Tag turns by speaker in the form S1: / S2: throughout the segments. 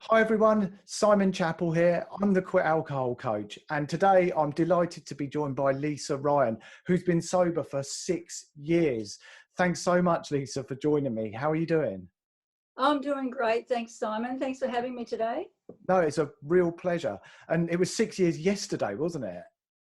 S1: Hi everyone, Simon Chappell here. I'm the Quit Alcohol Coach, and today I'm delighted to be joined by Lisa Ryan, who's been sober for 6 years. Thanks so much, Lisa, for joining me. How are you doing?
S2: I'm doing great. Thanks, Simon. Thanks for having me today.
S1: No, it's a real pleasure. And it was 6 years yesterday, wasn't it?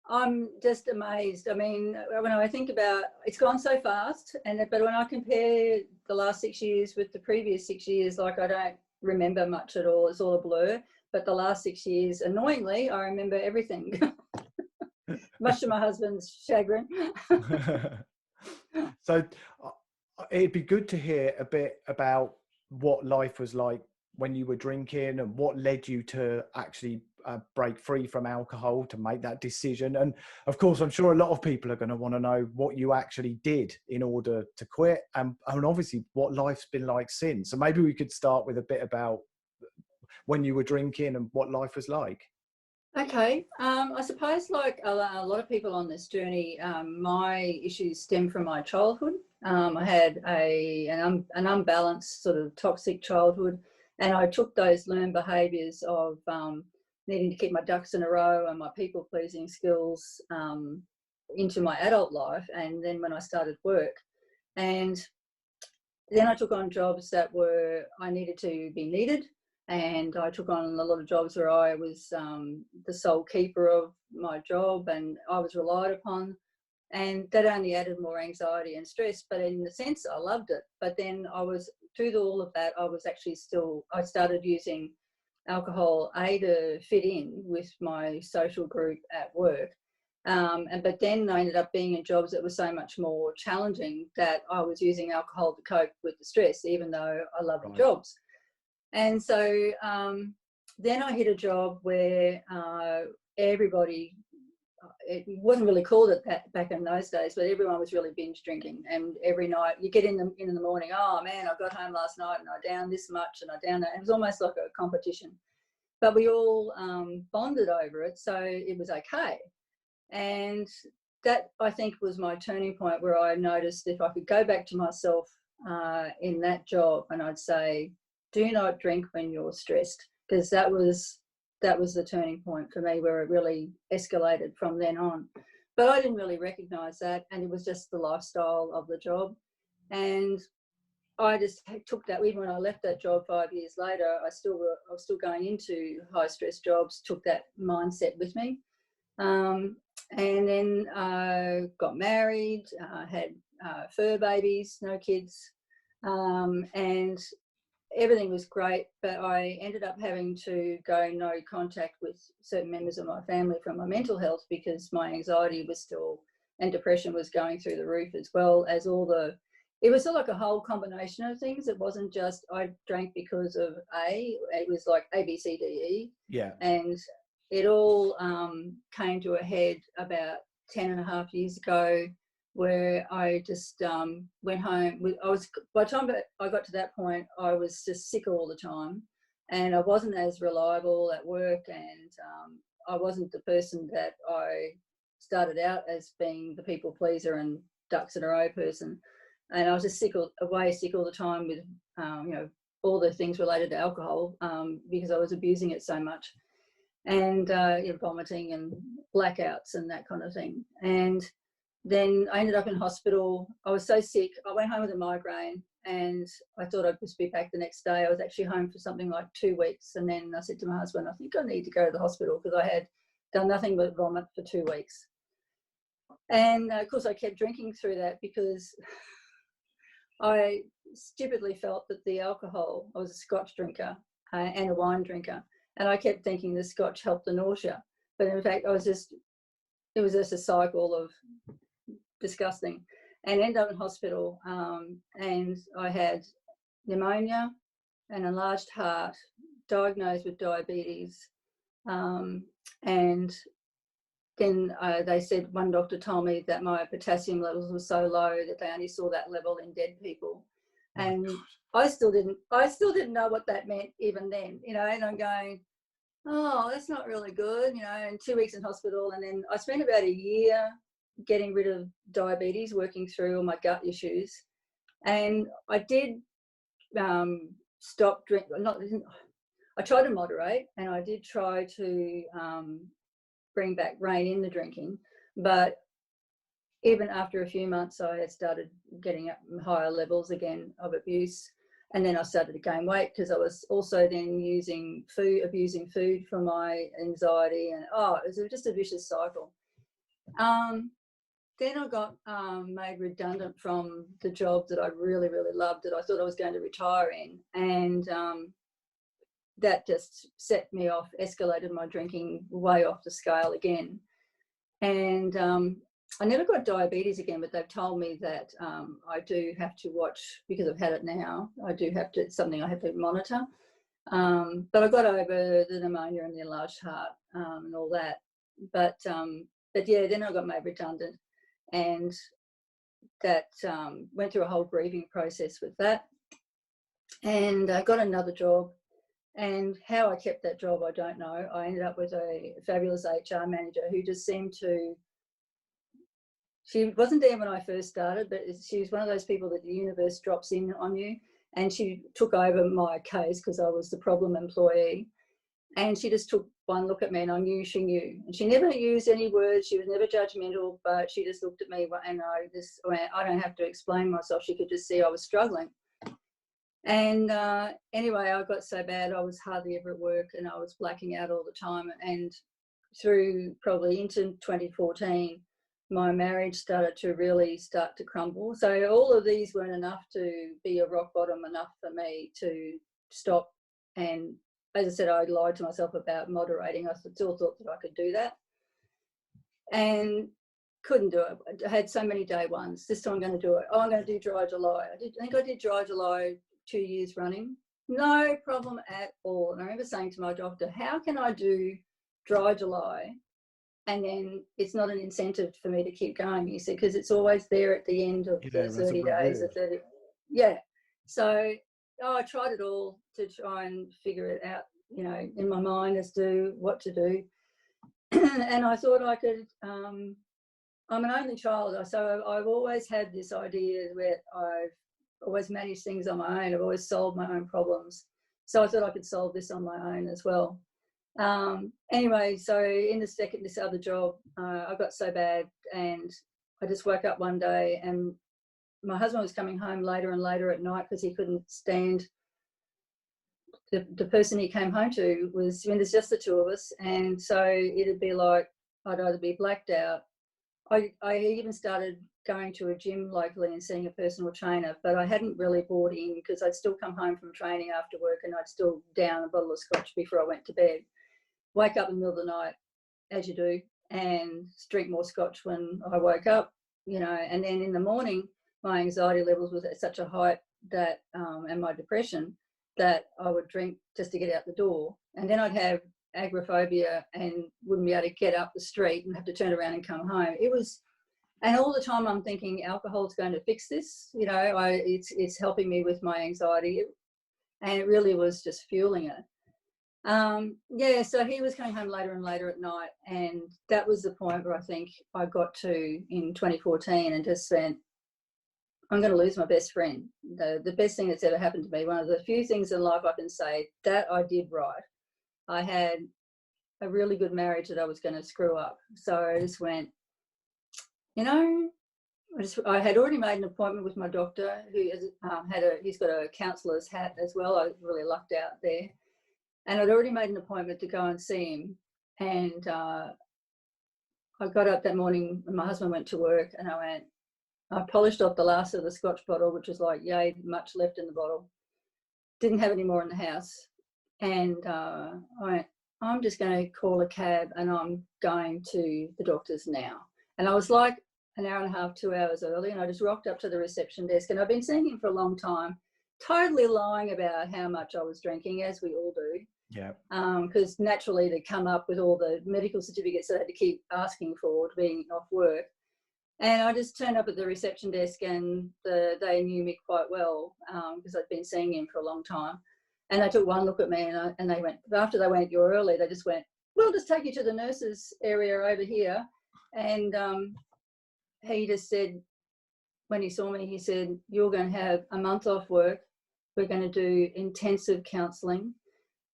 S2: I'm just amazed. I mean, when I think about it's gone so fast, but when I compare the last 6 years with the previous 6 years, like I don't remember much at all. It's all a blur. But the last 6 years, annoyingly, I remember everything, much to my husband's chagrin.
S1: So it'd be good to hear a bit about what life was like when you were drinking and what led you to actually break free from alcohol to make that decision. And of course, I'm sure a lot of people are going to want to know what you actually did in order to quit, and obviously what life's been like since. So maybe we could start with a bit about when you were drinking and what life was like.
S2: Okay, I suppose like a lot of people on this journey, my issues stem from my childhood. I had an unbalanced sort of toxic childhood, and I took those learned behaviours of needing to keep my ducks in a row and my people pleasing skills into my adult life. And then when I started work, and then I took on jobs that I needed to be needed. And I took on a lot of jobs where I was the sole keeper of my job and I was relied upon. And that only added more anxiety and stress. But in the sense, I loved it. But then through all of that, I started using alcohol, to fit in with my social group at work. But then I ended up being in jobs that were so much more challenging that I was using alcohol to cope with the stress, even though I loved the jobs. And so then I hit a job where everybody, it wasn't really called it that back in those days, but everyone was really binge drinking. And every night you get in the morning, oh man, I got home last night and I downed this much and I downed that. It was almost like a competition. But we all bonded over it, so it was okay. And that, I think, was my turning point where I noticed if I could go back to myself in that job and I'd say, do not drink when you're stressed, because that was the turning point for me where it really escalated from then on. But I didn't really recognise that, and it was just the lifestyle of the job. And I just took that. Even when I left that job 5 years later, I was still going into high stress jobs, took that mindset with me. And then got married, had fur babies, no kids, and everything was great, but I ended up having to go no contact with certain members of my family from my mental health because my anxiety and depression was going through the roof, as well as it was like a whole combination of things. It wasn't just I drank because of it was like A, B, C, D, E.
S1: Yeah.
S2: And it all came to a head about 10 and a half years ago, where I just went home. By the time I got to that point, I was just sick all the time, and I wasn't as reliable at work, and I wasn't the person that I started out as, being the people pleaser and ducks in a row person. And I was just sick all the time with all the things related to alcohol because I was abusing it so much, and vomiting and blackouts and that kind of thing. And then I ended up in hospital. I was so sick. I went home with a migraine and I thought I'd just be back the next day. I was actually home for something like 2 weeks. And then I said to my husband, I think I need to go to the hospital, because I had done nothing but vomit for 2 weeks. And of course I kept drinking through that because I stupidly felt that the alcohol, I was a Scotch drinker and a wine drinker. And I kept thinking the Scotch helped the nausea. But in fact, it was just a cycle of disgusting, and ended up in hospital. And I had pneumonia, an enlarged heart, diagnosed with diabetes. And then they said, one doctor told me that my potassium levels were so low that they only saw that level in dead people. And I still didn't know what that meant even then, and I'm going, oh, that's not really good, and 2 weeks in hospital. And then I spent about a year getting rid of diabetes, working through all my gut issues. And I did stop drinking. I tried to moderate, and I did try to rein in the drinking, but even after a few months, I had started getting up higher levels again of abuse. And then I started to gain weight because I was also then abusing food for my anxiety. And it was just a vicious cycle. Then I got made redundant from the job that I really, really loved, that I thought I was going to retire in. And that just set me off, escalated my drinking way off the scale again. And I never got diabetes again, but they've told me that I do have to watch, because I've had it now, it's something I have to monitor. But I got over the pneumonia and the enlarged heart and all that. But yeah, then I got made redundant, and that went through a whole grieving process with that. And I got another job. And how I kept that job, I don't know. I ended up with a fabulous HR manager who just seemed to, she wasn't there when I first started, but she was one of those people that the universe drops in on you. And she took over my case because I was the problem employee. And she just took one look at me, and I knew she knew. And she never used any words. She was never judgmental, but she just looked at me, and I don't have to explain myself. She could just see I was struggling. And anyway, I got so bad I was hardly ever at work, and I was blacking out all the time. And through probably into 2014, my marriage started to crumble. So all of these weren't enough to be a rock bottom enough for me to stop. And as I said, I lied to myself about moderating. I still thought that I could do that, and couldn't do it. I had so many day ones. This time I'm going to do it. Oh, I'm going to do Dry July. I think I did Dry July 2 years running. No problem at all. And I remember saying to my doctor, how can I do Dry July and then it's not an incentive for me to keep going? He said, because it's always there at the end of the 30 days. Yeah. So I tried it all to try and figure it out, in my mind as to what to do. And I thought I could, I'm an only child, so I've always had this idea where I've always managed things on my own. I've always solved my own problems. So I thought I could solve this on my own as well. Anyway, so in this other job, I got so bad, and I just woke up one day, and my husband was coming home later and later at night because he couldn't stand the person he came home to. There's just the two of us. And so it'd be like, I'd either be blacked out. I even started going to a gym locally and seeing a personal trainer, but I hadn't really bought in because I'd still come home from training after work and I'd still down a bottle of scotch before I went to bed. Wake up in the middle of the night, as you do, and drink more scotch when I woke up, and then in the morning, my anxiety levels was at such a height that, and my depression, that I would drink just to get out the door. And then I'd have agoraphobia and wouldn't be able to get up the street and have to turn around and come home. And all the time I'm thinking alcohol's going to fix this, it's helping me with my anxiety, and it really was just fueling it. So he was coming home later and later at night, and that was the point where I think I got to in 2014 and just went, I'm going to lose my best friend. The best thing that's ever happened to me, one of the few things in life I can say that I did right. I had a really good marriage that I was going to screw up. So I just went, I had already made an appointment with my doctor, who he's got a counsellor's hat as well. I really lucked out there. And I'd already made an appointment to go and see him. And I got up that morning and my husband went to work, and I polished off the last of the scotch bottle, which was like, yay, much left in the bottle. Didn't have any more in the house. And I went, I'm just going to call a cab and I'm going to the doctor's now. And I was like an hour and a half, 2 hours early, and I just rocked up to the reception desk, and I've been seeing him for a long time, totally lying about how much I was drinking, as we all do.
S1: Yeah.
S2: Because naturally they come up with all the medical certificates that I had to keep asking for to being off work. And I just turned up at the reception desk, and they knew me quite well because I'd been seeing him for a long time. And they took one look at me, and they went, after they went, you're early, they just went, we'll just take you to the nurses area over here. And he just said, when he saw me, he said, you're going to have a month off work. We're going to do intensive counselling.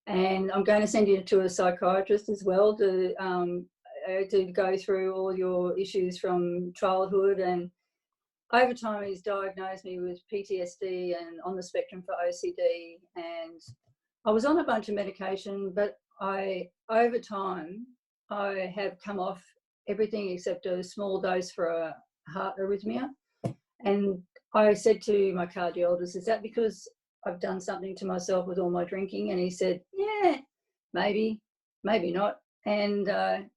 S2: And I'm going to send you to a psychiatrist as well to go through all your issues from childhood. And over time, he's diagnosed me with PTSD and on the spectrum for OCD. And I was on a bunch of medication, but over time, I have come off everything except a small dose for a heart arrhythmia. And I said to my cardiologist, is that because I've done something to myself with all my drinking? And he said, yeah, maybe not. And,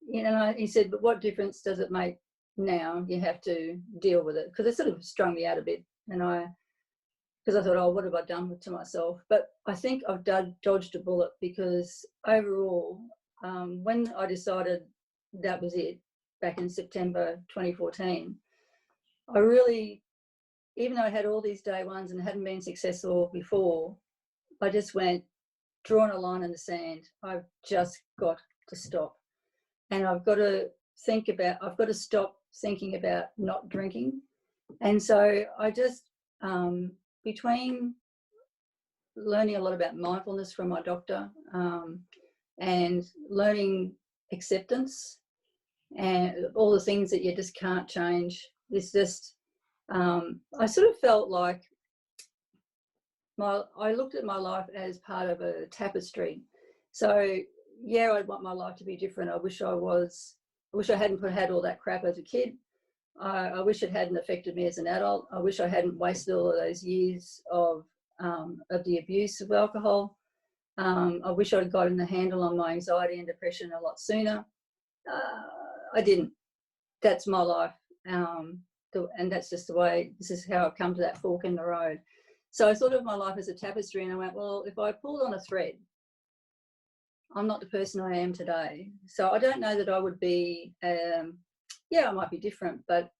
S2: he said, but what difference does it make now? You have to deal with it. Because it sort of strung me out a bit. And because I thought, oh, what have I done to myself? But I think I've dodged a bullet, because overall, when I decided that was it back in September 2014, I really, even though I had all these day ones and hadn't been successful before, I just went, drawn a line in the sand. I've just got to stop. And I've got to stop thinking about not drinking. And so I just, between learning a lot about mindfulness from my doctor, and learning acceptance and all the things that you just can't change, it's just, I sort of felt like I looked at my life as part of a tapestry. So yeah, I'd want my life to be different. I wish I hadn't had all that crap as a kid. I wish it hadn't affected me as an adult. I wish I hadn't wasted all of those years of the abuse of alcohol. I wish I'd gotten a handle on my anxiety and depression a lot sooner. I didn't. That's my life. And that's just the way, this is how I've come to that fork in the road. So I thought of my life as a tapestry, and I went, well, if I pulled on a thread, I'm not the person I am today. So I don't know that I would be, I might be different, but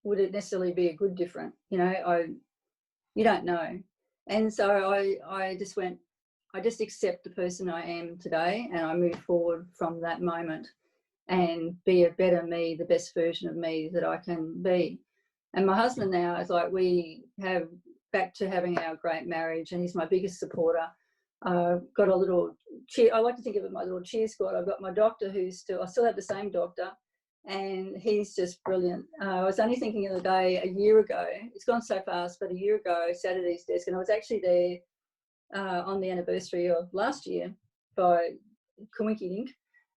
S2: would it necessarily be a good different? You don't know. And so I just accept the person I am today, and I move forward from that moment and be a better me, the best version of me that I can be. And my husband now is like, we have back to having our great marriage, and he's my biggest supporter. Got a little cheer. I like to think of it my little cheer squad. I've got my doctor I still have the same doctor, and he's just brilliant. I was only thinking of the day a year ago. It's gone so fast, but a year ago, sat at his desk, and I was actually there on the anniversary of last year by Coinky Dink.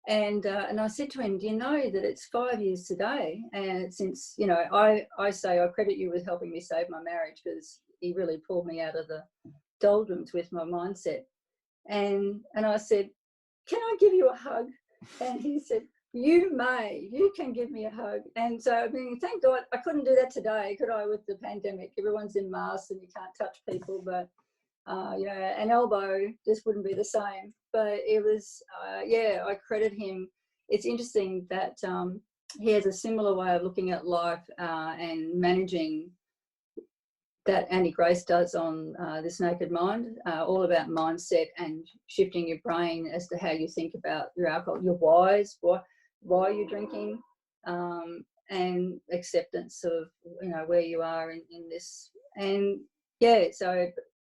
S2: And I said to him, do you know that it's 5 years today? And since, I say I credit you with helping me save my marriage, because he really pulled me out of the doldrums with my mindset. And I said, can I give you a hug? And he said, you can give me a hug. And so, I mean, thank God I couldn't do that today, could I, with the pandemic? Everyone's in masks and you can't touch people, but an elbow just wouldn't be the same. But it was, I credit him. It's interesting that he has a similar way of looking at life and managing that Annie Grace does on This Naked Mind, all about mindset and shifting your brain as to how you think about your alcohol, your whys, why you're drinking, and acceptance of, where you are in this. And so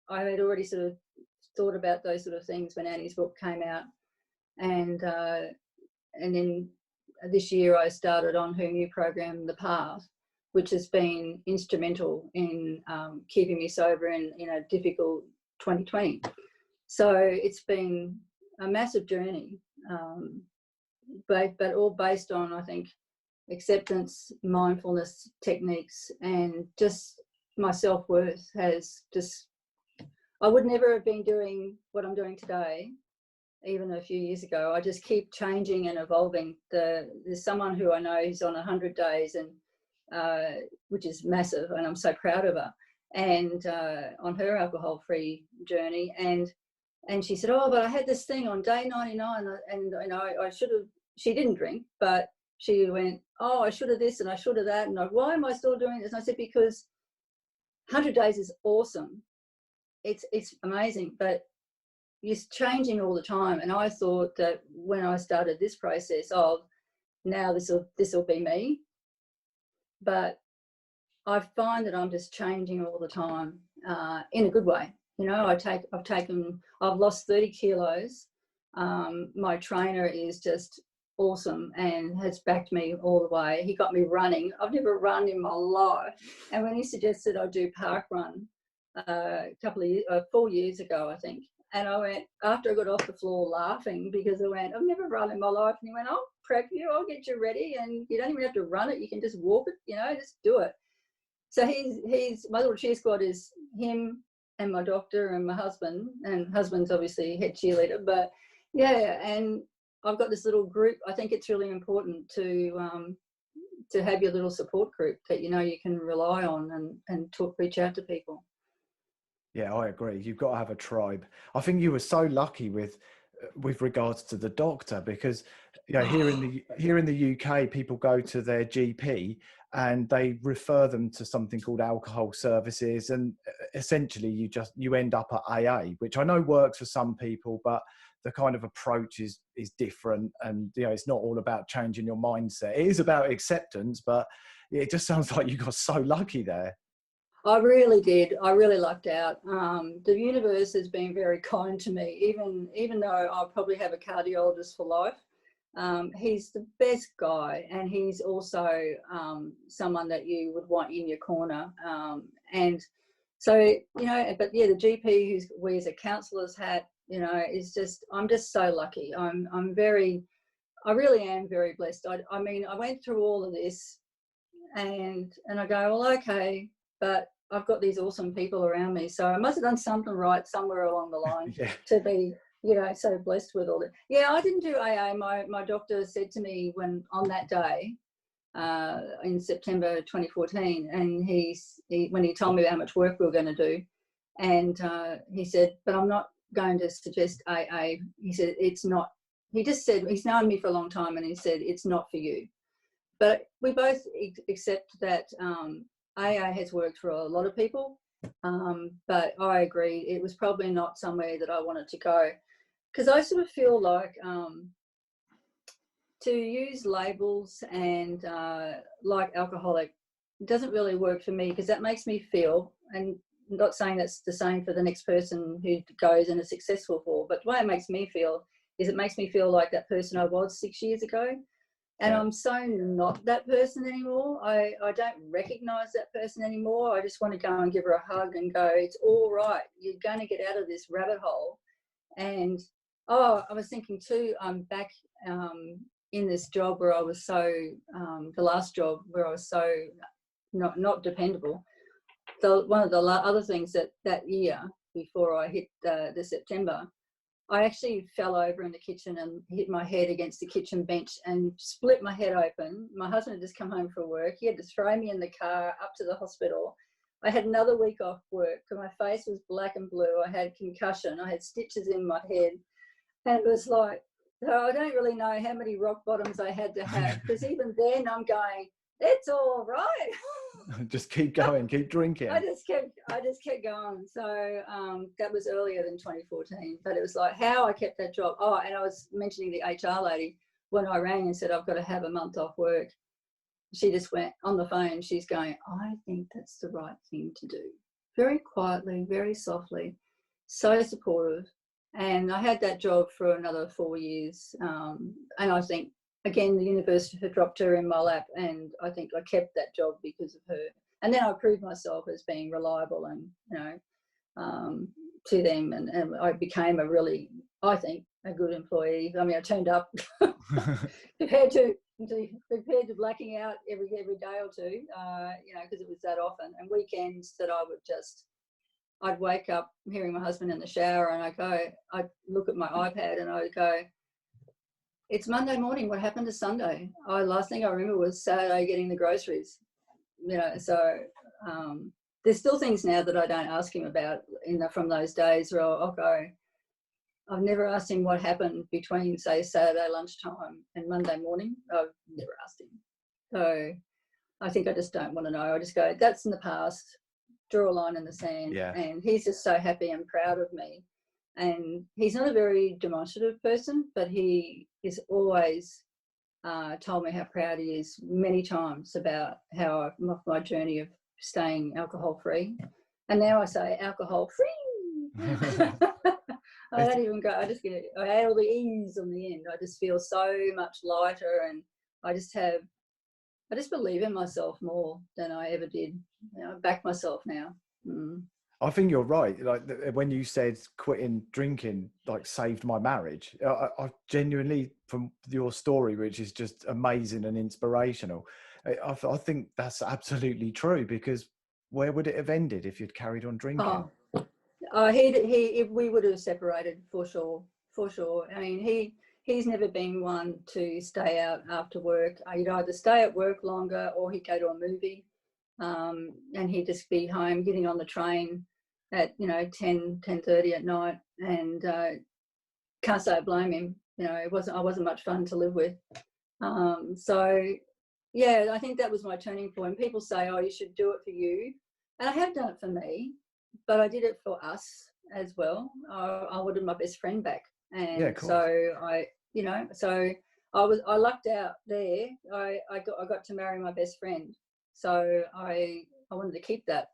S2: I had already sort of thought about those sort of things when Annie's book came out, and then this year I started on her new program, The Path, which has been instrumental in keeping me sober in a difficult 2020. So it's been a massive journey, but all based on, I think, acceptance, mindfulness techniques, and just my self-worth has just, I would never have been doing what I'm doing today, even a few years ago. I just keep changing and evolving. There's someone who I know who's on 100 days, and which is massive, and I'm so proud of her, and on her alcohol-free journey. And she said, oh, but I had this thing on day 99, and I should have, she didn't drink, but she went, oh, I should have this and I should have that, and why am I still doing this? And I said, because 100 days is awesome. It's amazing, but you're changing all the time. And I thought that when I started this process of, now this will be me, but I find that I'm just changing all the time in a good way. You know, I've lost 30 kilos. My trainer is just awesome and has backed me all the way. He got me running. I've never run in my life. And when he suggested I do park run a couple of years, 4 years ago, I think. And I went, after I got off the floor laughing, because I went, I've never run in my life. And he went, I'll prep you, I'll get you ready. And you don't even have to run it. You can just walk it, you know, just do it. So he's my little cheer squad is him and my doctor and my husband, and husband's obviously head cheerleader, but yeah, and I've got this little group. I think it's really important to have your little support group that you know you can rely on and reach out to people.
S1: Yeah, I agree. You've got to have a tribe. I think you were so lucky with regards to the doctor, because you know here in the UK, people go to their GP and they refer them to something called alcohol services, and essentially you end up at AA, which I know works for some people, but the kind of approach is different, and you know it's not all about changing your mindset. It is about acceptance, but it just sounds like you got so lucky there.
S2: I really did. I really lucked out. The universe has been very kind to me, even though I'll probably have a cardiologist for life. He's the best guy, and he's also someone that you would want in your corner. And so, you know, but yeah, the GP who wears a counsellor's hat, you know, is just, I'm just so lucky. I really am very blessed. I mean, I went through all of this and I go, well, okay, but I've got these awesome people around me. So I must have done something right somewhere along the line
S1: Yeah.
S2: to be, you know, so blessed with all that. Yeah, I didn't do AA. My doctor said to me when on that day in September 2014, and when he told me how much work we were going to do, and he said, but I'm not going to suggest AA. He said, it's not. He just said, he's known me for a long time, and he said, it's not for you. But we both accept that AA has worked for a lot of people, but I agree it was probably not somewhere that I wanted to go, because I sort of feel like to use labels and like alcoholic doesn't really work for me, because that makes me feel, and I'm not saying that's the same for the next person who goes and is successful for, but the way it makes me feel is it makes me feel like that person I was 6 years ago. And
S1: Yeah.
S2: I'm so not that person anymore. I don't recognise that person anymore. I just want to go and give her a hug and go, it's all right. You're going to get out of this rabbit hole. And, I was thinking too, I'm back in this job where I was so, the last job where I was so not dependable. So one of the other things that year before I hit the September, I actually fell over in the kitchen and hit my head against the kitchen bench and split my head open. My husband had just come home from work. He had to throw me in the car up to the hospital. I had another week off work because my face was black and blue. I had concussion. I had stitches in my head. And it was like, so I don't really know how many rock bottoms I had to have, because even then I'm going, it's all right.
S1: Just keep going, keep drinking.
S2: I just kept going. So that was earlier than 2014, but it was like how I kept that job. Oh, and I was mentioning the HR lady when I rang and said I've got to have a month off work. She just went on the phone. She's going, I think that's the right thing to do. Very quietly, very softly, so supportive. And I had that job for another 4 years. And I think, again, the universe had dropped her in my lap, and I think I kept that job because of her. And then I proved myself as being reliable and, you know, to them. And I became a really, I think, a good employee. I mean, I turned up prepared to blacking out every day or two, you know, because it was that often. And weekends that I'd wake up hearing my husband in the shower, and I'd look at my iPad and I'd go, it's Monday morning. What happened to Sunday? Last thing I remember was Saturday getting the groceries. You know, so there's still things now that I don't ask him about from those days where I'll go, I've never asked him what happened between, say, Saturday lunchtime and Monday morning. I've never asked him. So I think I just don't want to know. I just go, that's in the past, draw a line in the sand.
S1: Yeah.
S2: And he's just so happy and proud of me. And he's not a very demonstrative person, but he is always told me how proud he is many times about how my journey of staying alcohol free. And now I say alcohol free. I don't even go. I add all the E's on the end. I just feel so much lighter, and I just believe in myself more than I ever did. I back myself now.
S1: I think you're right. Like when you said quitting drinking, like saved my marriage. I genuinely, from your story, which is just amazing and inspirational, I think that's absolutely true, because where would it have ended if you'd carried on drinking?
S2: We would have separated for sure, for sure. I mean, he's never been one to stay out after work. He'd either stay at work longer or he'd go to a movie, and he'd just be home, getting on the train at 10:30 at night, and can't say I blame him. I wasn't much fun to live with. So yeah, I think that was my turning point. People say, "Oh, you should do it for you," and I have done it for me, but I did it for us as well. I wanted my best friend back,
S1: Yeah,
S2: and
S1: cool.
S2: so I lucked out there. I got to marry my best friend, so I wanted to keep that.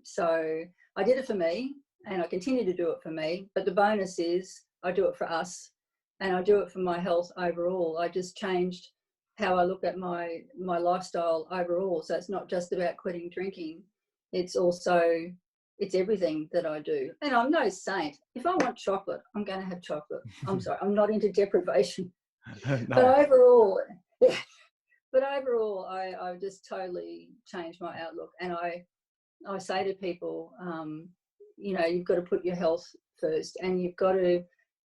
S2: So I did it for me, and I continue to do it for me. But the bonus is I do it for us, and I do it for my health overall. I just changed how I look at my lifestyle overall. So it's not just about quitting drinking. It's everything that I do. And I'm no saint. If I want chocolate, I'm going to have chocolate. I'm sorry, I'm not into deprivation.
S1: No.
S2: But overall, yeah, I've just totally changed my outlook. And I say to people, you've got to put your health first, and you've got to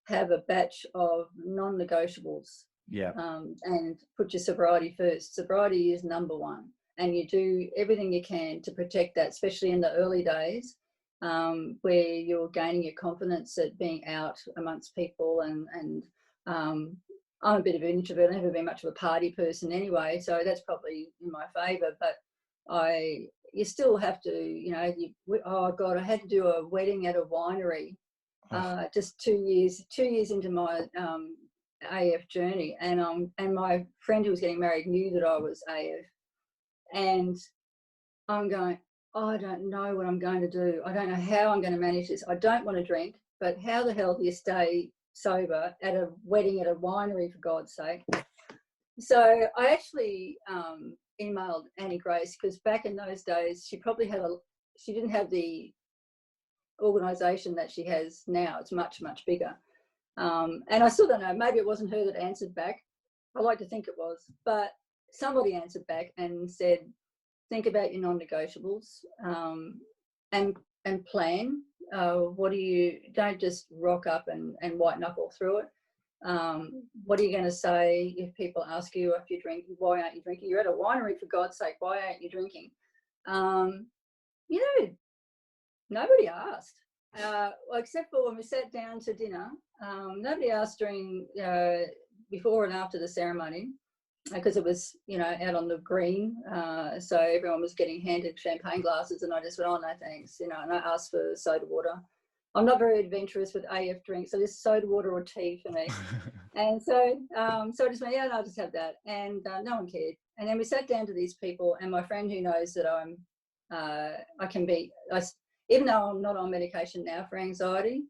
S2: have a batch of non-negotiables.
S1: Yeah.
S2: And put your sobriety first. Sobriety is number one, and you do everything you can to protect that, especially in the early days, where you're gaining your confidence at being out amongst people. And I'm a bit of an introvert. I've never been much of a party person anyway, so that's probably in my favour. But you still have to, oh God, I had to do a wedding at a winery just 2 years into my AF journey, and my friend who was getting married knew that I was AF, and I'm going, oh, I don't know what I'm going to do. I don't know how I'm going to manage this. I don't want to drink, but how the hell do you stay sober at a wedding at a winery, for God's sake? So I actually emailed Annie Grace, because back in those days she didn't have the organisation that she has now. It's much, much bigger. And I still don't know, maybe it wasn't her that answered back. I like to think it was, but somebody answered back and said, think about your non-negotiables, and plan. Don't just rock up and white knuckle through it. What are you going to say if people ask you if you're drinking? Why aren't you drinking? You're at a winery, for God's sake. Why aren't you drinking? Nobody asked. Except for when we sat down to dinner. Nobody asked before and after the ceremony, because it was, out on the green. So everyone was getting handed champagne glasses, and I just went, oh, no, thanks, and I asked for soda water. I'm not very adventurous with AF drinks, so just soda water or tea for me. And so I just went, yeah, no, I'll just have that. And no one cared. And then we sat down to these people, and my friend who knows that even though I'm not on medication now for anxiety,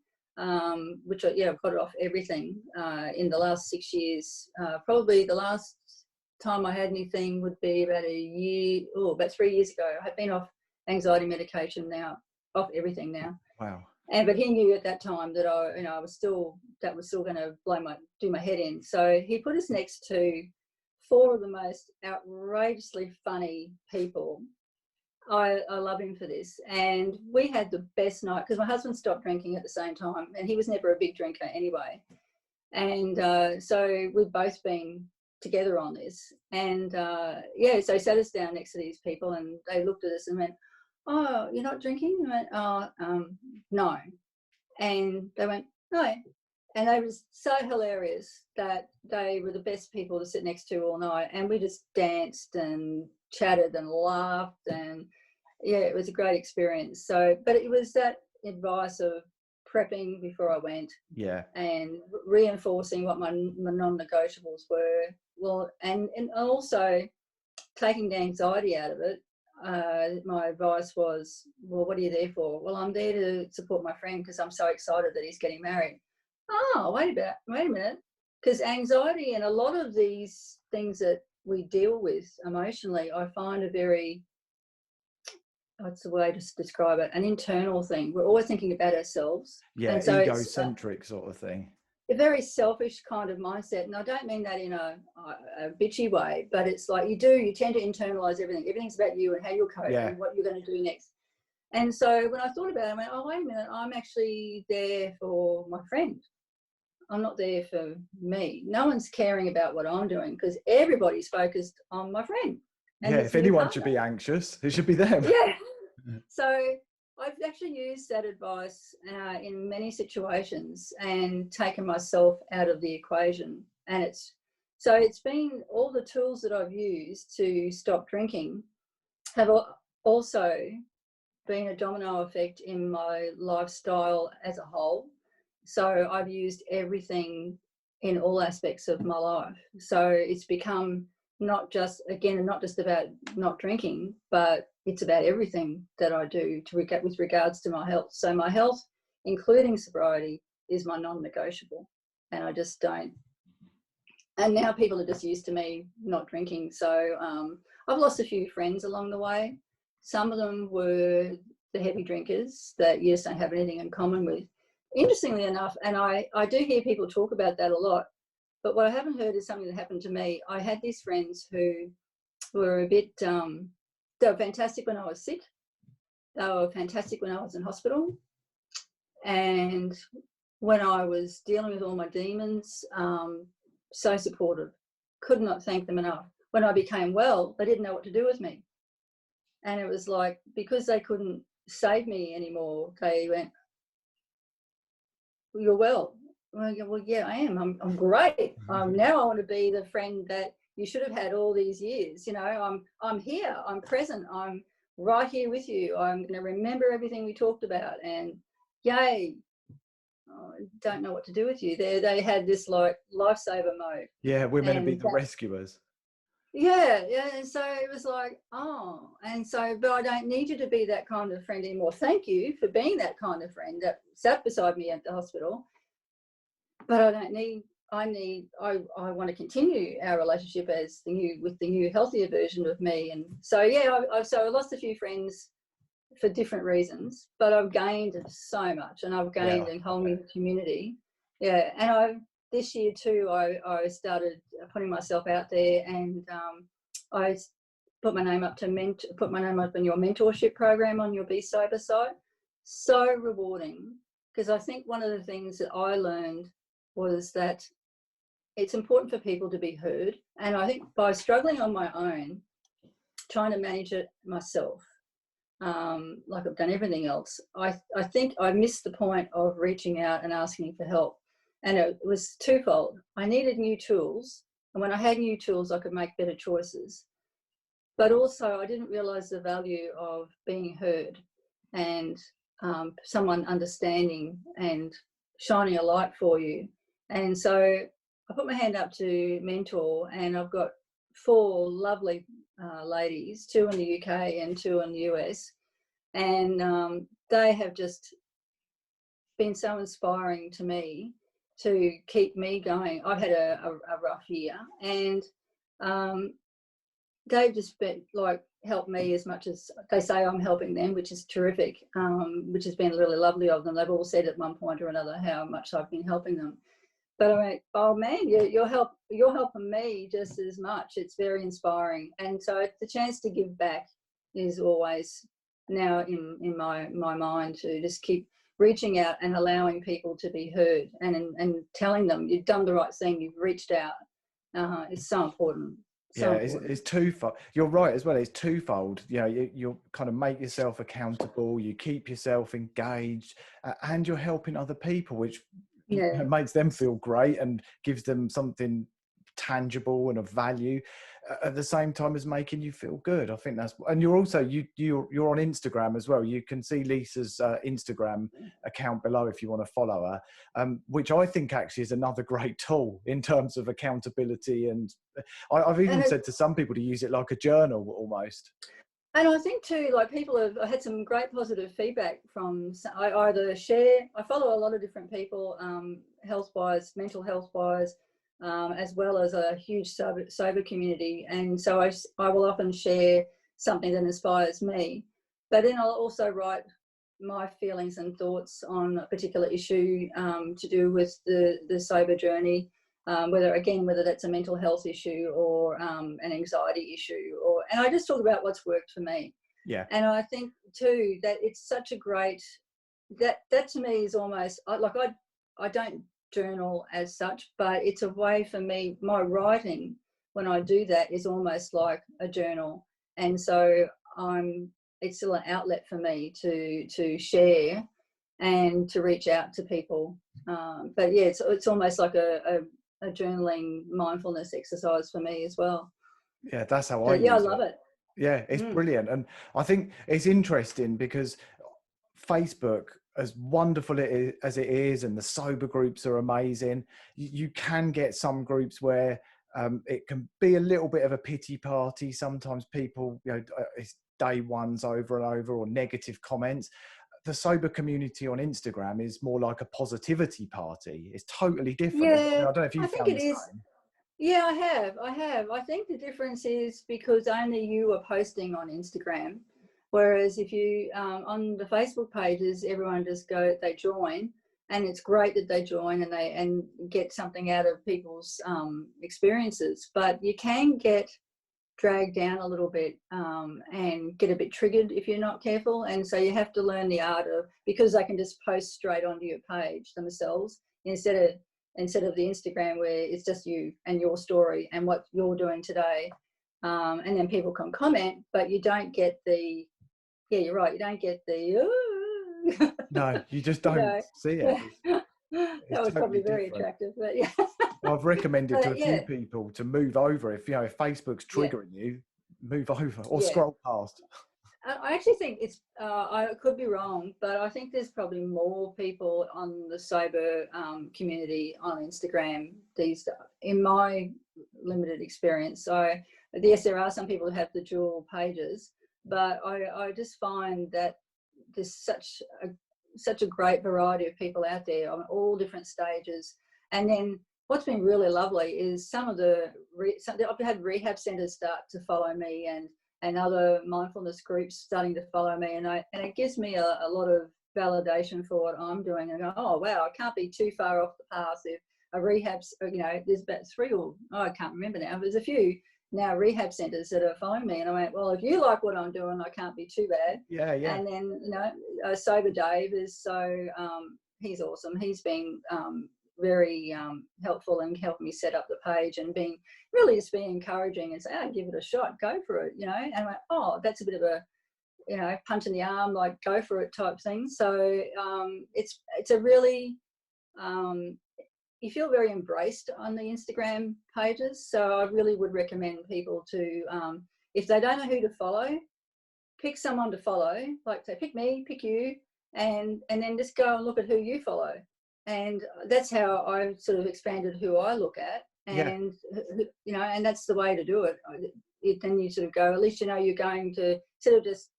S2: which I've got it off everything in the last 6 years. Probably the last time I had anything would be about 3 years ago. I had been off anxiety medication now, off everything now.
S1: Wow.
S2: But he knew at that time that that was still going to do my head in. So he put us next to 4 of the most outrageously funny people. I love him for this. And we had the best night, because my husband stopped drinking at the same time, and he was never a big drinker anyway. And so we've both been together on this. And so he sat us down next to these people, and they looked at us and went, oh, you're not drinking? We went, no. And they went, no. And they were so hilarious that they were the best people to sit next to all night. And we just danced and chatted and laughed, and it was a great experience. So, but it was that advice of prepping before I went, and reinforcing what my non-negotiables were. Well, and also taking the anxiety out of it. my advice was, well, what are you there for? Well, I'm there to support my friend because I'm so excited that he's getting married. Oh, wait a minute. Because anxiety and a lot of these things that we deal with emotionally, I find a very, what's the way to describe it? An internal thing. We're always thinking about ourselves.
S1: Yeah,
S2: And so it's
S1: egocentric sort of thing.
S2: a very selfish kind of mindset. And I don't mean that in a bitchy way, but it's like you tend to internalize everything. Everything's about you and how you'll cope
S1: Yeah.
S2: and what you're going to do next. And so when I thought about it, I went, oh, wait a minute, I'm actually there for my friend. I'm not there for me. No one's caring about what I'm doing because everybody's focused on my friend and
S1: Yeah,
S2: his
S1: if
S2: new
S1: anyone
S2: partner.
S1: should be anxious, it should be them.
S2: Yeah. So I've actually used that advice in many situations and taken myself out of the equation. And it's been all the tools that I've used to stop drinking have also been a domino effect in my lifestyle as a whole. So I've used everything in all aspects of my life. So it's become not just about not drinking, but it's about everything that I do with regards to my health. So my health, including sobriety, is my non-negotiable, and I just don't. And now people are just used to me not drinking. So I've lost a few friends along the way. Some of them were the heavy drinkers that you just don't have anything in common with. Interestingly enough, and I do hear people talk about that a lot, but what I haven't heard is something that happened to me. I had these friends who were a bit, they were fantastic when I was sick. They were fantastic when I was in hospital. And when I was dealing with all my demons, so supportive. Could not thank them enough. When I became well, they didn't know what to do with me. And it was like, because they couldn't save me anymore, they went, well, you're well. Well, yeah, I am. I'm great. Now I want to be the friend that you should have had all these years. You know, I'm here. I'm present. I'm right here with you. I'm going to remember everything we talked about. And yay, I don't know what to do with you. They had this like lifesaver mode.
S1: Yeah, we're meant to be
S2: And
S1: the rescuers.
S2: yeah. And so it was like, oh, and so, but I don't need you to be that kind of friend anymore. Thank you for being that kind of friend that sat beside me at the hospital. But I don't need, I want to continue our relationship with the new healthier version of me. And so, yeah, I lost a few friends for different reasons, but I've gained so much, and I've gained a whole new community. Yeah. And this year too, I started putting myself out there, and I put my name up in your mentorship program on your Be Sober site. So rewarding, because I think one of the things that I learned was that it's important for people to be heard. And I think by struggling on my own, trying to manage it myself, like I've done everything else, I think I missed the point of reaching out and asking for help. And it was twofold. I needed new tools. And when I had new tools, I could make better choices. But also I didn't realise the value of being heard and someone understanding and shining a light for you. And so I put my hand up to mentor, and I've got 4 lovely ladies, 2 in the UK and 2 in the US. And they have just been so inspiring to me to keep me going. I've had a rough year, and they've just been like helped me as much as they say I'm helping them, which is terrific, which has been really lovely of them. They've all said at one point or another how much I've been helping them. But I mean, oh man, you're helping me just as much. It's very inspiring. And so the chance to give back is always now in my mind, to just keep reaching out and allowing people to be heard, and telling them you've done the right thing, you've reached out, is so important. So
S1: It's twofold. You're right as well. It's twofold. You know, you kind of make yourself accountable, you keep yourself engaged, and you're helping other people, which makes them feel great and gives them something tangible and of value at the same time as making you feel good. I think that's, and you're also you're on Instagram as well. You can see Lisa's Instagram account below if you want to follow her, which I think actually is another great tool in terms of accountability. And I've even said to some people to use it like a journal almost.
S2: And I think too, like people have I had some great positive feedback from. I either share. I follow a lot of different people, health wise, mental health wise, as well as a huge sober community. And so I will often share something that inspires me, but then I'll also write my feelings and thoughts on a particular issue to do with the sober journey. Whether that's a mental health issue or an anxiety issue, and I just talk about what's worked for me.
S1: Yeah.
S2: And I think too that it's such a great that to me is almost like I don't journal as such, but it's a way for me. My writing when I do that is almost like a journal, and so it's still an outlet for me to share and to reach out to people. But yeah, it's almost like a journaling mindfulness exercise for me as well.
S1: Yeah, that's how I
S2: But yeah, I
S1: use
S2: love
S1: it.
S2: it.
S1: Yeah, it's brilliant. And I think it's interesting because Facebook, as wonderful as it is, and the sober groups are amazing, you can get some groups where it can be a little bit of a pity party. Sometimes people, it's day ones over and over, or negative comments. The sober community on Instagram is more like a positivity party. It's totally different. I
S2: Yeah,
S1: don't know if you
S2: I think
S1: found
S2: it
S1: the
S2: is.
S1: same.
S2: Yeah, I have. I think the difference is because only you are posting on Instagram, whereas if you on the Facebook pages, everyone just they join, and it's great that they join and get something out of people's experiences. But you can get dragged down a little bit and get a bit triggered if you're not careful, and so you have to learn the art of, because they can just post straight onto your page themselves instead of the Instagram where it's just you and your story and what you're doing today. And then people can comment, but you don't get yeah, you're right, you don't get
S1: No, you just
S2: you
S1: don't
S2: know,
S1: see it.
S2: yeah. That
S1: It's
S2: was probably
S1: totally
S2: very
S1: different.
S2: attractive, but yeah.
S1: I've recommended to
S2: But
S1: a few
S2: yeah,
S1: people to move over. If Facebook's
S2: yeah,
S1: triggering you, move over or
S2: yeah.
S1: scroll past.
S2: I actually think it's, I could be wrong, but I think there's probably more people on the sober community on Instagram these days, in my limited experience. So, yes, there are some people who have the dual pages, but I just find that there's such a great variety of people out there on all different stages. And then what's been really lovely is I've had rehab centres start to follow me, and other mindfulness groups starting to follow me, and it gives me a lot of validation for what I'm doing. And I go, oh wow, I can't be too far off the path. If a rehab, there's about I can't remember now. There's a few now rehab centres that are following me, and I went, well, if you like what I'm doing, I can't be too bad.
S1: Yeah, yeah.
S2: And then Sober Dave is he's awesome. He's been very helpful and helping me set up the page, and just being encouraging and say, oh, give it a shot, go for it, and I went, oh, that's a bit of a punch in the arm, like go for it type thing. So it's a really you feel very embraced on the Instagram pages. So I really would recommend people to if they don't know who to follow, pick someone to follow, like say pick me, pick you, and then just go and look at who you follow. And that's how I sort of expanded who I look at,
S1: Yeah.
S2: and and that's the way to do it. Then you sort of go, at least you're going to, instead of just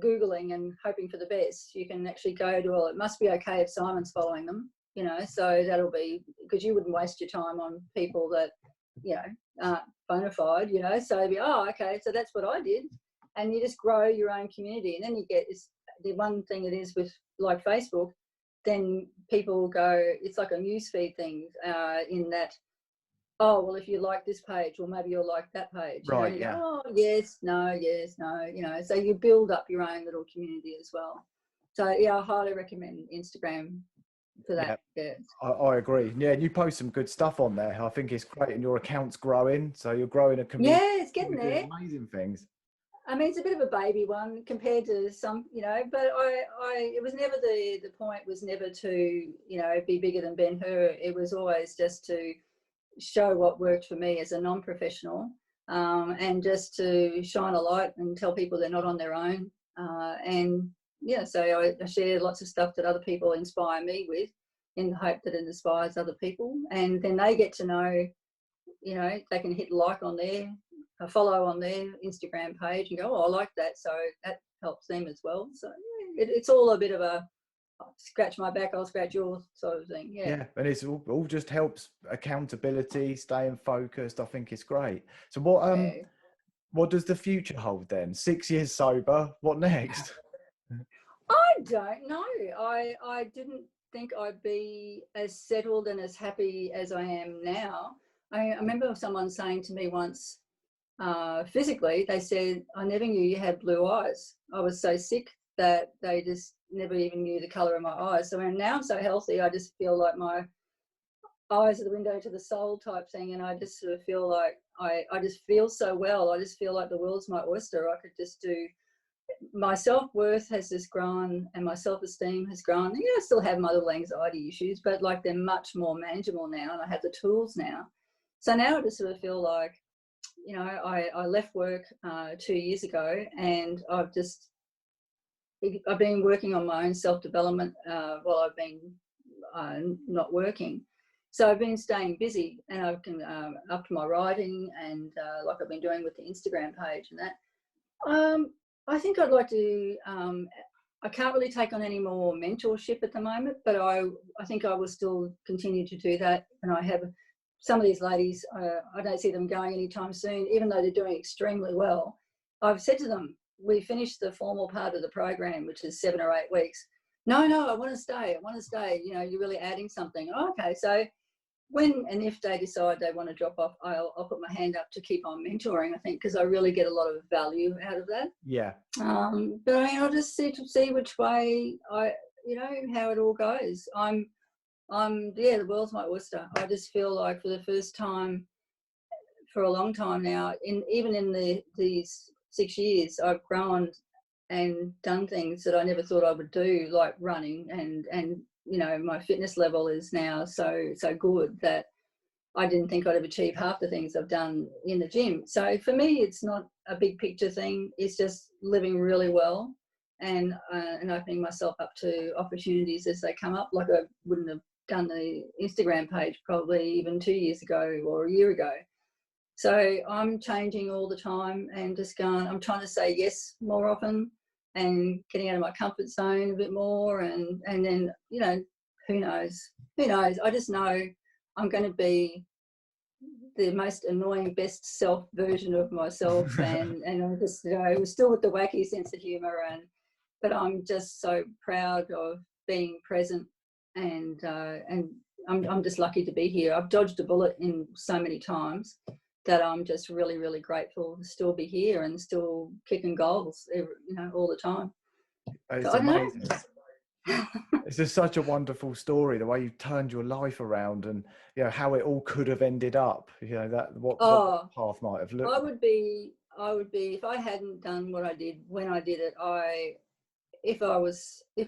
S2: Googling and hoping for the best, you can actually go to, well, it must be okay if Simon's following them, so that'll be, because you wouldn't waste your time on people that aren't bona fide, so it'd be, oh, okay, so that's what I did. And you just grow your own community, and then you get the one thing it is with like Facebook, then people go, it's like a newsfeed thing in that, oh, well, if you like this page, well, maybe you'll like that page.
S1: Right.
S2: You go,
S1: Yeah.
S2: oh, yes, no, so you build up your own little community as well. So, yeah, I highly recommend Instagram for
S1: Yeah.
S2: that. Yeah.
S1: I agree. Yeah, and you post some good stuff on there. I think it's great, and your account's growing, so you're growing a community.
S2: Yeah, it's getting
S1: You're
S2: there.
S1: doing amazing things.
S2: I mean, it's a bit of a baby one compared to some, but it was never the point was never to, be bigger than Ben-Hur. It was always just to show what worked for me as a non-professional, and just to shine a light and tell people they're not on their own. And yeah, so I share lots of stuff that other people inspire me with, in the hope that it inspires other people. And then they get to know, they can hit like on their a follow on their Instagram page and go, oh, I like that. So that helps them as well. So yeah, it's all a bit of a scratch my back, I'll scratch yours sort of thing. Yeah.
S1: Yeah, and it's all just helps accountability, staying focused. I think it's great. So what does the future hold then? 6 years sober, what next?
S2: I don't know. I didn't think I'd be as settled and as happy as I am now. I remember someone saying to me once, physically, they said, I never knew you had blue eyes. I was so sick that they just never even knew the colour of my eyes. So now I'm so healthy, I just feel like my eyes are the window to the soul type thing. And I just sort of feel like I just feel so well. I just feel like the world's my oyster. I could just do, my self-worth has just grown and my self-esteem has grown. Yeah, I still have my little anxiety issues, but like they're much more manageable now and I have the tools now. So now I just sort of feel like, you know, I left work 2 years ago and I've been working on my own self-development while I've been not working. So I've been staying busy and I've been up to my writing and like I've been doing with the Instagram page and that. I think I'd like to, I can't really take on any more mentorship at the moment, but I think I will still continue to do that. And I have some of these ladies, I don't see them going anytime soon, even though they're doing extremely well. I've said to them, we finished the formal part of the program, which is 7 or 8 weeks. No, I want to stay. You know, you're really adding something. Oh, okay, so when and if they decide they want to drop off, I'll put my hand up to keep on mentoring, I think, because I really get a lot of value out of that.
S1: Yeah.
S2: But I mean, I'll just see which way how it all goes. The world's my oyster. I just feel like for the first time for a long time now, even in these 6 years, I've grown and done things that I never thought I would do, like running, and you know, my fitness level is now so good that I didn't think I'd have achieved half the things I've done in the gym. So for me, it's not a big picture thing. It's just living really well and opening myself up to opportunities as they come up. Like I wouldn't have done the Instagram page probably even 2 years ago or a year ago. So I'm changing all the time and just I'm trying to say yes more often and getting out of my comfort zone a bit more. And then, you know, who knows? I just know I'm going to be the most annoying best self version of myself. and I'm just, you know, still with the wacky sense of humour. But I'm just so proud of being present and I'm just lucky to be here. I've dodged a bullet in so many times that I'm just really, really grateful to still be here and still kicking goals, all the time.
S1: It's amazing. It's just such a wonderful story, the way you turned your life around and, you know, how it all could have ended up, you know, what path might have looked.
S2: I would be, if I hadn't done what I did when I did it, if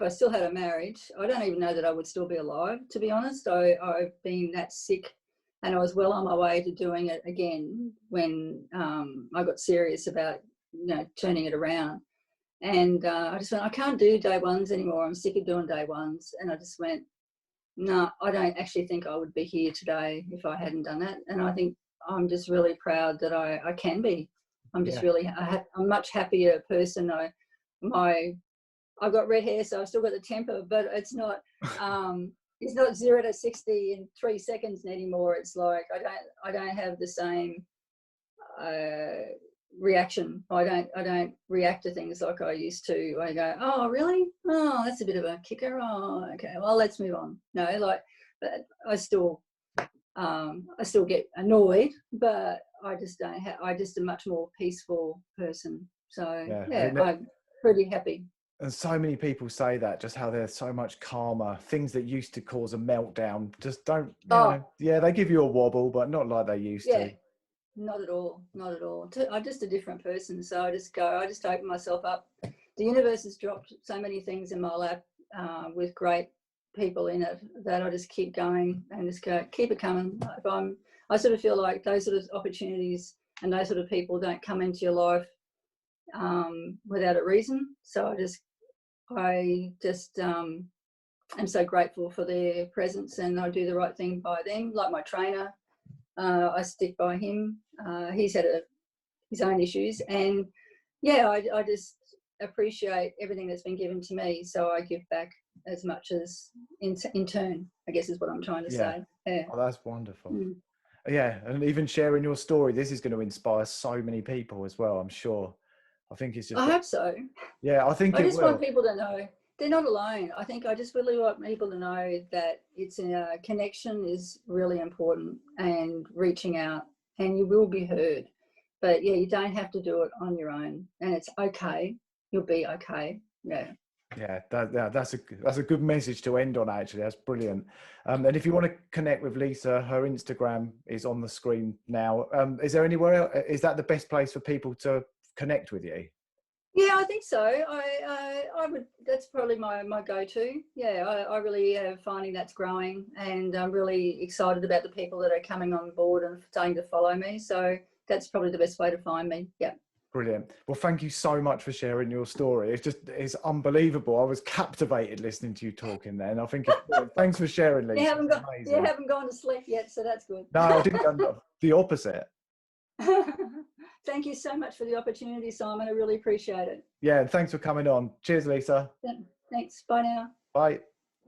S2: I still had a marriage, I don't even know that I would still be alive, to be honest. I've been that sick and I was well on my way to doing it again when I got serious about, you know, turning it around. And I just went, I can't do day ones anymore. I'm sick of doing day ones. And I just went, no, I don't actually think I would be here today if I hadn't done that. And I think I'm just really proud that I can be. I'm just really, I'm a much happier person. I've got red hair, so I've still got the temper, but it's not 0 to 60 in 3 seconds anymore. It's like I don't have the same reaction. I don't react to things like I used to. I go, oh really? Oh, that's a bit of a kicker. Oh, okay. Well, let's move on. No, but I still get annoyed, but I just don't have. I just a much more peaceful person. So yeah, I'm pretty happy.
S1: And so many people say that, just how there's so much calmer. Things that used to cause a meltdown just don't, they give you a wobble, but not like they used to.
S2: Not at all. I'm just a different person. So I just open myself up. The universe has dropped so many things in my lap with great people in it that I just keep going and just keep it coming. I sort of feel like those sort of opportunities and those sort of people don't come into your life without a reason. So I just am so grateful for their presence and I do the right thing by them. Like my trainer, I stick by him. He's had his own issues. And yeah, I just appreciate everything that's been given to me, so I give back as much as in turn, I guess is what I'm trying to
S1: Yeah.
S2: say. Yeah.
S1: Oh, that's wonderful.
S2: Mm.
S1: Yeah, and even sharing your story, this is going to inspire so many people as well, I'm sure. I think it's just
S2: I hope so.
S1: yeah, I think
S2: I
S1: it
S2: just want
S1: will.
S2: people to know they're not alone. I think I just really want people to know that it's a connection is really important, and reaching out, and you will be heard. But yeah, you don't have to do it on your own, and it's okay. You'll be okay. Yeah.
S1: Yeah, that's a good message to end on. Actually, that's brilliant. And if you want to connect with Lisa, her Instagram is on the screen now. Is there anywhere else? Is that the best place for people to connect with you?
S2: Yeah, I think so. I would. That's probably my go-to. Yeah, I really am finding that's growing, and I'm really excited about the people that are coming on board and starting to follow me. So that's probably the best way to find me. Yeah.
S1: Brilliant. Well, thank you so much for sharing your story. It's unbelievable. I was captivated listening to you talking then. I think it's brilliant. Thanks for sharing, Lisa.
S2: You
S1: Amazing.
S2: haven't gone to sleep yet, so that's good.
S1: No, I didn't go the opposite.
S2: Thank you so much for the opportunity, Simon. I really appreciate it.
S1: Yeah, thanks for coming on. Cheers, Lisa.
S2: Thanks. Bye now.
S1: Bye.